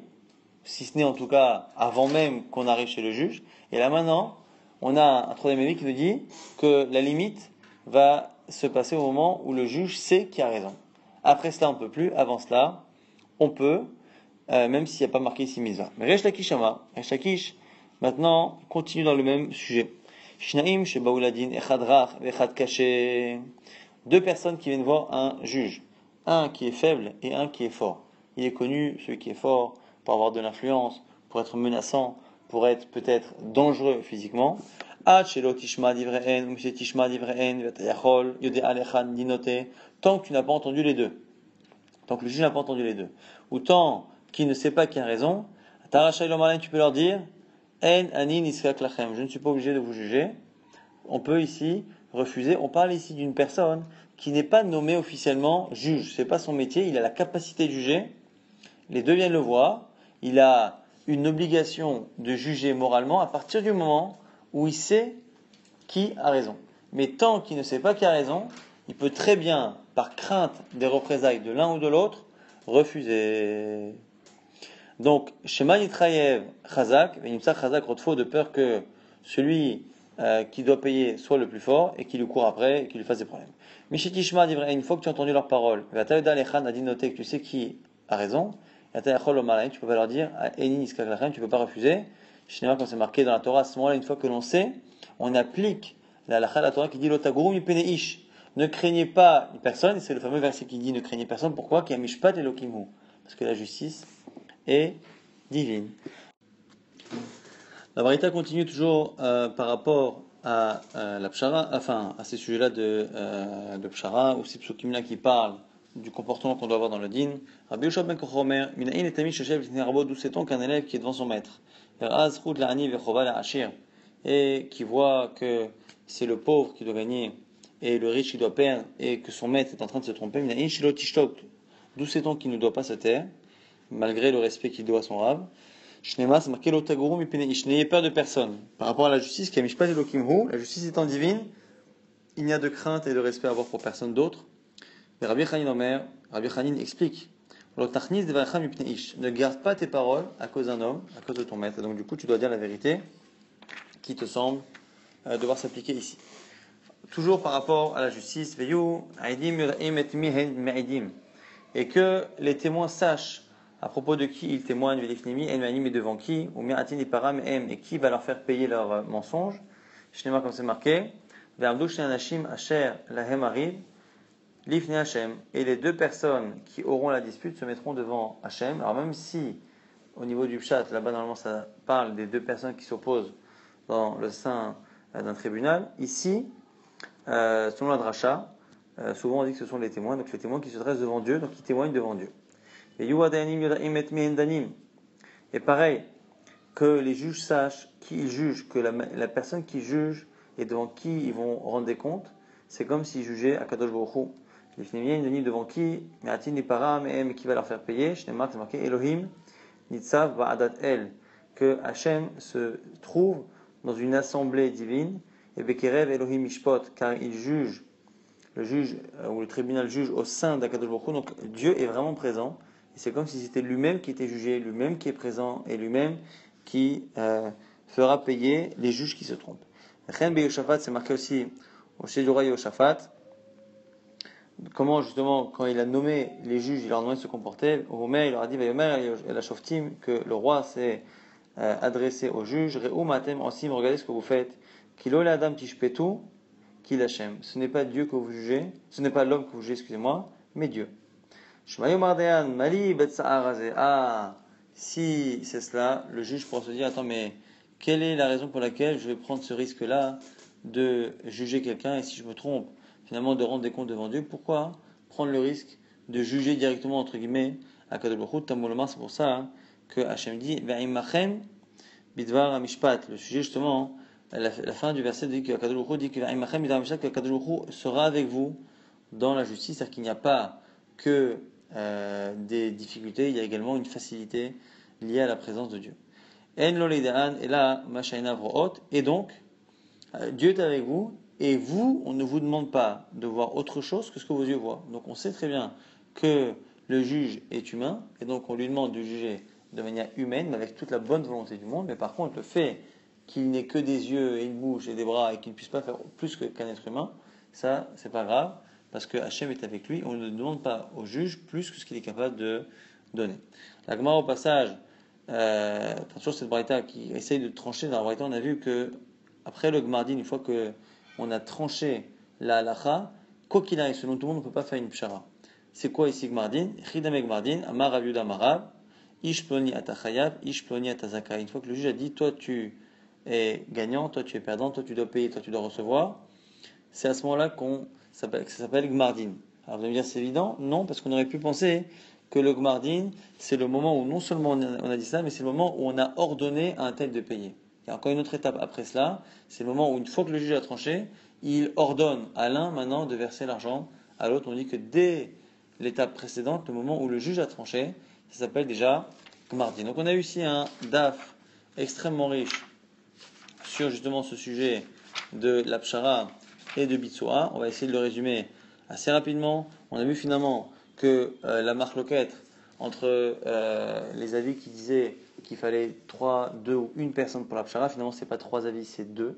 si ce n'est en tout cas avant même qu'on arrive chez le juge. Et là maintenant, on a un troisième avis qui nous dit que la limite va se passer au moment où le juge sait qui a raison. Après cela, on ne peut plus. Avant cela, on peut, même s'il n'y a pas marqué ici mitzvah. Mais Resh Lakish Ama, Resh Lakish, maintenant, continue dans le même sujet. Shnaim shebaouladin echad rach vechad kaché. deux personnes qui viennent voir un juge, un qui est faible et un qui est fort. Il est connu, celui qui est fort, pour avoir de l'influence, pour être menaçant, pour être peut-être dangereux physiquement. Tant que tu n'as pas entendu les deux, tant que le juge n'a pas entendu les deux, ou tant qu'il ne sait pas qui a raison, tu peux leur dire je ne suis pas obligé de vous juger. On peut ici refuser. On parle ici d'une personne qui n'est pas nommée officiellement juge. C'est pas son métier. Il a la capacité de juger. Les deux viennent le voir. Il a une obligation de juger moralement à partir du moment où il sait qui a raison. Mais tant qu'il ne sait pas qui a raison, il peut très bien, par crainte des représailles de l'un ou de l'autre, refuser. Donc, Shema Yitrayev Chazak, Venimsa Chazak Rotfo, de peur que celui qui doit payer soit le plus fort et qui lui court après et qui lui fasse des problèmes. Mishitishma Divra, une fois que tu as entendu leurs paroles, Vataveda Lechan a dit noter que tu sais qui a raison, Yatayachol Omalain, tu peux pas leur dire, Eni Niskak Lachem, tu peux pas refuser. Shinema, comme c'est marqué dans la Torah, à ce moment-là, une fois que l'on sait, on applique la halakha de la Torah qui dit Lotaguru Mipeneish. Ne craignez pas une personne, et c'est le fameux verset qui dit ne craignez personne, pourquoi? Qui a Mishpat Elokimu. Parce que la justice est divine. La Braïta continue toujours par rapport à la Pshara, enfin à ces sujets-là de Pshara, ou ces psukim-là qui parlent du comportement qu'on doit avoir dans le din. Rabbi Yoshua ben Kochomer, Minaïn et Tamish Sheshev Lifnei Rabot, d'où sait-on qu'un élève qui est devant son maître, Veraz Chut La'ani Vechova La'ashir, et qui voit que c'est le pauvre qui doit gagner et le riche qui doit perdre, et que son maître est en train de se tromper, Minaïn Shilo Tishtok, d'où sait-on qu'il ne doit pas se taire, malgré le respect qu'il doit à son rab. Shnema, c'est marqué l'otaguru mipeneish. N'ayez peur de personne. Par rapport à la justice, qui a mishpat elokimhu, la justice étant divine, il n'y a de crainte et de respect à avoir pour personne d'autre. Mais Rabbi Chanin Omer, Rabbi Chanin explique, l'otachnis devacha mipeneish. Ne garde pas tes paroles à cause d'un homme, à cause de ton maître. Donc du coup, tu dois dire la vérité qui te semble devoir s'appliquer ici. Toujours par rapport à la justice, veyu aidim yodaim et mihen me'idim, et que les témoins sachent à propos de qui ils témoignent, et devant qui, ou et qui va leur faire payer leurs mensonges. Shnema, comme c'est marqué, et les deux personnes qui auront la dispute se mettront devant Hachem. Alors même si, au niveau du pshat, là-bas normalement ça parle des deux personnes qui s'opposent dans le sein d'un tribunal, ici, selon la dracha, souvent on dit que ce sont les témoins, donc les témoins qui se dressent devant Dieu, donc qui témoignent devant Dieu. Et pareil, que les juges sachent qui ils jugent, que la personne qui juge et devant qui ils vont rendre des comptes, c'est comme s'ils jugeaient à Kadosh Baruch Hu. Devant qui, qui va leur faire payer, c'est marqué Elohim, Nitzav Ba'adat El, que Hachem se trouve dans une assemblée divine, et Bekerev Elohim Mishpot, car il juge, le juge ou le tribunal juge au sein d'Akadosh Baruch Hu, donc Dieu est vraiment présent. Et c'est comme si c'était lui-même qui était jugé, lui-même qui est présent et lui-même qui fera payer les juges qui se trompent. Chen Beyoshaphat, c'est marqué aussi au chez du roi Yoshaphat. Comment justement, quand il a nommé les juges, il leur a demandé de se comporter. Au Homer, il leur a dit la Shoftim, que le roi s'est adressé aux juges. Re'u matem ansim, regardez ce que vous faites. Kilo le adam tishpetu, qu'il Hachem. Ce n'est pas Dieu que vous jugez, ce n'est pas l'homme que vous jugez, excusez-moi, mais Dieu. Ah, si c'est cela, le juge pourra se dire, attends, mais quelle est la raison pour laquelle je vais prendre ce risque-là de juger quelqu'un, et si je me trompe, finalement de rendre des comptes devant Dieu, pourquoi prendre le risque de juger directement, entre guillemets, à Kadosh Baruch Hu, Tamoloma, c'est pour ça que Hachem dit, Ve'imachem bidvar amishpat, le sujet justement, la fin du verset dit que Kadosh Baruch Hu dit que Ve'imachem bidvar amishpat, que Kadosh Baruch Hu sera avec vous dans la justice, c'est-à-dire qu'il n'y a pas que des difficultés, il y a également une facilité liée à la présence de Dieu. En lo leidaan, et là, mashaina vroot, et donc, Dieu est avec vous, et vous, on ne vous demande pas de voir autre chose que ce que vos yeux voient. Donc on sait très bien que le juge est humain, et donc on lui demande de juger de manière humaine, mais avec toute la bonne volonté du monde, mais par contre, le fait qu'il n'ait que des yeux et une bouche et des bras, et qu'il ne puisse pas faire plus qu'un être humain, ça, c'est pas grave, parce que Hachem est avec lui, on ne demande pas au juge plus que ce qu'il est capable de donner. La Gemara au passage, toujours cette braïta qui essaye de trancher dans la braïta, on a vu que après le Gmardin, une fois que on a tranché la halacha, Quoi qu'il arrive, selon tout le monde, on ne peut pas faire une pshara. C'est quoi ici Gmardin? Chidame Gmardin, Amar Rav Yuda Marav, Ish ploni atachayav, Ish ploni atazaka. Une fois que le juge a dit, toi tu es gagnant, toi tu es perdant, toi tu dois payer, toi tu dois recevoir, c'est à ce moment-là que ça s'appelle Gmardin. Alors vous allez me dire, c'est évident? Non, parce qu'on aurait pu penser que le Gmardin, c'est le moment où non seulement on a dit ça, mais c'est le moment où on a ordonné à un tel de payer. Il y a encore une autre étape après cela, c'est le moment où une fois que le juge a tranché, il ordonne à l'un maintenant de verser l'argent, à l'autre. On dit que dès l'étape précédente, le moment où le juge a tranché, ça s'appelle déjà Gmardin. Donc on a eu ici un daf extrêmement riche sur justement ce sujet de la pshara et de Bitsoa. On va essayer de le résumer assez rapidement. On a vu finalement que la marloquette entre les avis qui disaient qu'il fallait 3, 2 ou une personne pour la pshara, finalement c'est pas 3 avis, c'est 2.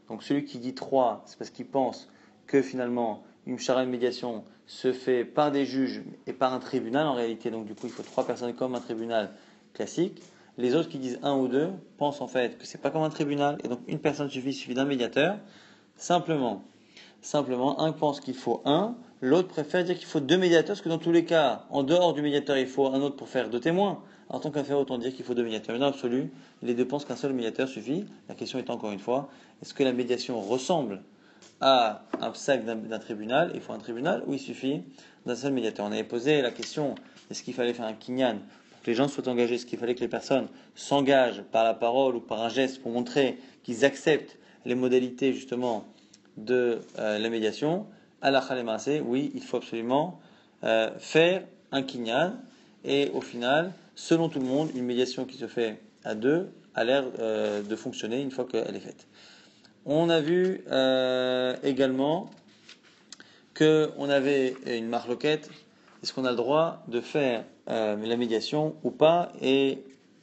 Donc celui qui dit 3, c'est parce qu'il pense que finalement une pshara, une médiation se fait par des juges et par un tribunal en réalité. Donc du coup il faut 3 personnes comme un tribunal classique. Les autres qui disent 1 ou 2 pensent en fait que c'est pas comme un tribunal et donc une personne suffit d'un médiateur. Simplement, un pense qu'il faut un, l'autre préfère dire qu'il faut 2 médiateurs, parce que dans tous les cas, en dehors du médiateur, il faut un autre pour faire 2 témoins. En tant qu'à faire, autant dire qu'il faut 2 médiateurs. Mais dans l'absolu, les deux pensent qu'un seul médiateur suffit. La question est encore une fois, est-ce que la médiation ressemble à un psaque d'un tribunal? Il faut un tribunal ou il suffit d'un seul médiateur? On avait posé la question, est-ce qu'il fallait faire un kinyan pour que les gens soient engagés? Est-ce qu'il fallait que les personnes s'engagent par la parole ou par un geste pour montrer qu'ils acceptent les modalités justement de la médiation? Halakha lema'aseh, oui, il faut absolument faire un kinyan, et au final, selon tout le monde, une médiation qui se fait à 2 a l'air de fonctionner une fois qu'elle est faite. On a vu également qu'on avait une marloquette. Est-ce qu'on a le droit de faire la médiation ou pas, et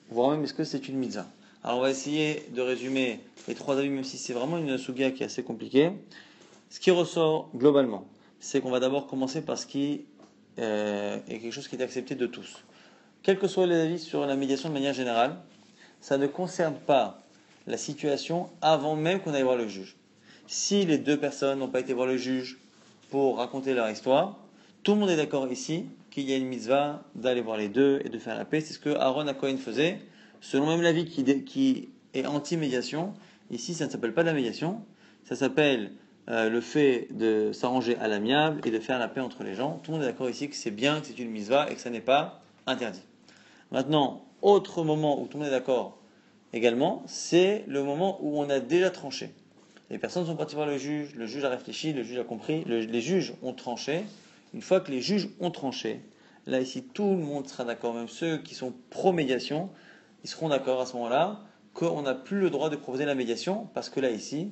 voire même est-ce que c'est une mitzvah? Alors on va essayer de résumer les 3 avis, même si c'est vraiment une sugia qui est assez compliquée. Ce qui ressort globalement, c'est qu'on va d'abord commencer par ce qui est quelque chose qui est accepté de tous. Quels que soient les avis sur la médiation de manière générale, ça ne concerne pas la situation avant même qu'on aille voir le juge. Si les 2 personnes n'ont pas été voir le juge pour raconter leur histoire, tout le monde est d'accord ici qu'il y a une mitzvah d'aller voir les 2 et de faire la paix. C'est ce que Aaron à Cohen faisait. Selon même l'avis qui est anti-médiation, ici ça ne s'appelle pas de la médiation, ça s'appelle le fait de s'arranger à l'amiable et de faire la paix entre les gens. Tout le monde est d'accord ici que c'est bien, que c'est une mitzvah et que ça n'est pas interdit. Maintenant, autre moment où tout le monde est d'accord également, c'est le moment où on a déjà tranché. Les personnes sont parties voir le juge a réfléchi, le juge a compris, les juges ont tranché. Une fois que les juges ont tranché, là ici tout le monde sera d'accord, même ceux qui sont pro-médiation, ils seront d'accord à ce moment-là qu'on n'a plus le droit de proposer la médiation, parce que là ici,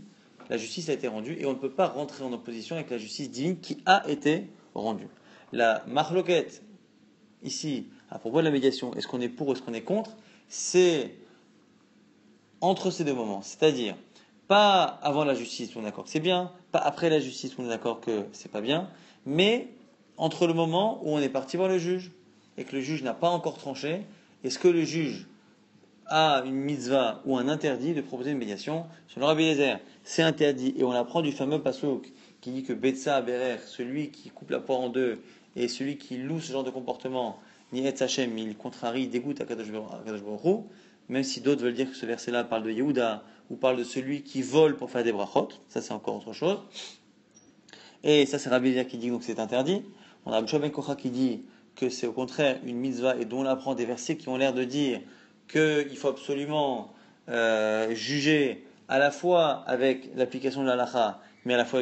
la justice a été rendue et on ne peut pas rentrer en opposition avec la justice divine qui a été rendue. La marloquette ici, à propos de la médiation, est-ce qu'on est pour ou est-ce qu'on est contre, c'est entre ces deux moments, c'est-à-dire pas avant la justice, on est d'accord que c'est bien, pas après la justice, on est d'accord que c'est pas bien, mais entre le moment où on est parti voir le juge et que le juge n'a pas encore tranché, est-ce que le juge a une mitzvah ou un interdit de proposer une médiation? Selon Rabbi Eliezer, c'est interdit, et on apprend du fameux pasuk qui dit que Betsa Berer, celui qui coupe la poire en deux, et celui qui loue ce genre de comportement, Nietz Hashem, il contrarie, il dégoûte à Kadosh Baruch Hu, même si d'autres veulent dire que ce verset-là parle de Yehuda, ou parle de celui qui vole pour faire des brachot, ça c'est encore autre chose. Et ça c'est Rabbi Eliezer qui dit donc c'est interdit. On a Abshua Ben Kocha qui dit que c'est au contraire une mitzvah, et dont on apprend des versets qui ont l'air de dire qu'il faut absolument juger à la fois avec l'application de l'halakha, mais à la fois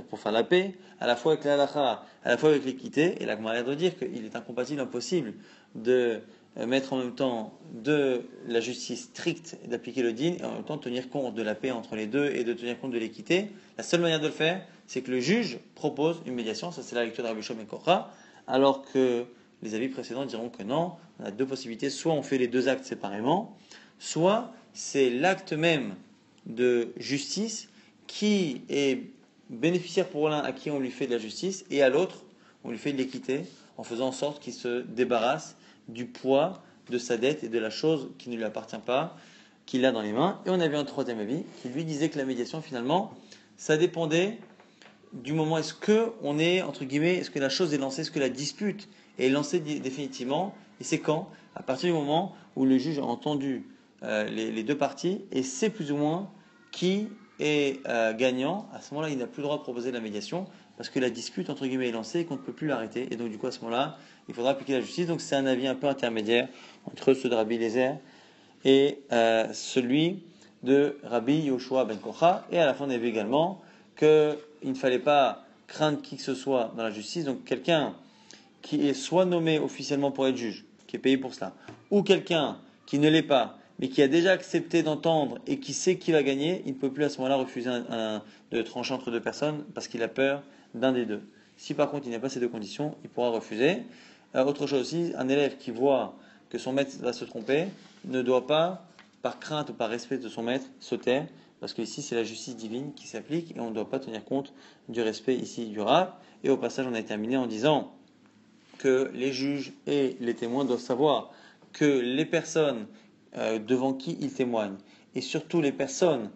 pour faire la paix, à la fois avec l'halakha, à la fois avec l'équité. Et là, on a l'air de dire qu'il est incompatible, impossible de mettre en même temps de la justice stricte et d'appliquer le din, et en même temps tenir compte de la paix entre les deux et de tenir compte de l'équité. La seule manière de le faire, c'est que le juge propose une médiation. Ça, c'est la lecture de Rabbi Shimon ben Kocha, alors que les avis précédents diront que non, on a 2 possibilités. Soit on fait les 2 actes séparément, soit c'est l'acte même de justice qui est bénéficiaire pour l'un, à qui on lui fait de la justice, et à l'autre, on lui fait de l'équité, en faisant en sorte qu'il se débarrasse du poids de sa dette et de la chose qui ne lui appartient pas, qu'il a dans les mains. Et on avait un 3e avis qui lui disait que la médiation, finalement, ça dépendait du moment est-ce que on est, entre guillemets, est-ce que la chose est lancée, est-ce que la dispute est lancée définitivement, et c'est quand? À partir du moment où le juge a entendu les deux parties et sait plus ou moins qui est gagnant. À ce moment-là, il n'a plus le droit de proposer la médiation parce que la dispute, entre guillemets, est lancée et qu'on ne peut plus l'arrêter. Et donc, du coup, à ce moment-là, il faudra appliquer la justice. Donc, c'est un avis un peu intermédiaire entre ceux de Rabbi Eliezer et celui de Rabbi Yoshua ben Kocha. Et à la fin, on a vu également qu'il ne fallait pas craindre qui que ce soit dans la justice. Donc, quelqu'un qui est soit nommé officiellement pour être juge, qui est payé pour cela, ou quelqu'un qui ne l'est pas, mais qui a déjà accepté d'entendre et qui sait qui va gagner, il ne peut plus à ce moment-là refuser de trancher entre deux personnes parce qu'il a peur d'un des deux. Si par contre il n'a pas ces deux conditions, il pourra refuser. Autre chose aussi, un élève qui voit que son maître va se tromper ne doit pas, par crainte ou par respect de son maître, se taire, parce que ici c'est la justice divine qui s'applique et on ne doit pas tenir compte du respect ici du Rav. Et au passage, on a terminé en disant que les juges et les témoins doivent savoir que les personnes devant qui ils témoignent, et surtout les personnes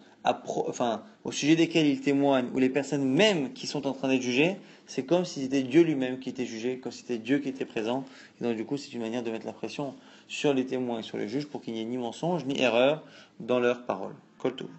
au sujet desquelles ils témoignent, ou les personnes même qui sont en train d'être jugées, c'est comme si c'était Dieu lui-même qui était jugé, comme si c'était Dieu qui était présent. Et donc du coup, c'est une manière de mettre la pression sur les témoins et sur les juges pour qu'il n'y ait ni mensonge ni erreur dans leurs paroles. Kol Tov.